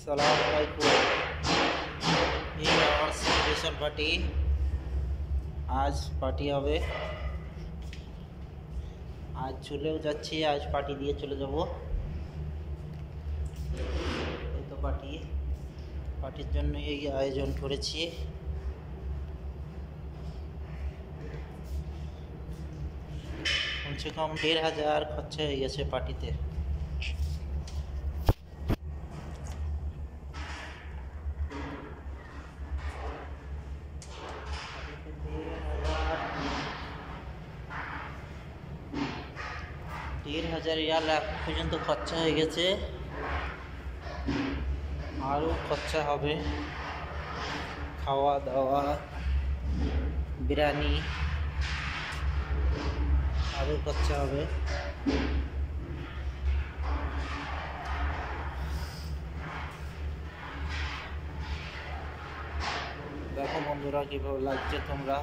আসসালামু এই আমার সেলিব্রেশন পার্টি। আজ পার্টি হবে, আজ চলেও যাচ্ছি, আজ পার্টি দিয়ে চলে যাব। এই তো পার্টির জন্য এই আয়োজন করেছি। কমসে কম ১,৫০০ খরচা হয়ে গেছে পার্টিতে। রিয়াল এখন পর্যন্ত খরচা হয়ে গেছে, আরও খরচা হবে। খাওয়া দাওয়া, বিরিয়ানি, আরও খরচা হবে। দেখো বন্ধুরা, কীভাবে লাগছে তোমরা।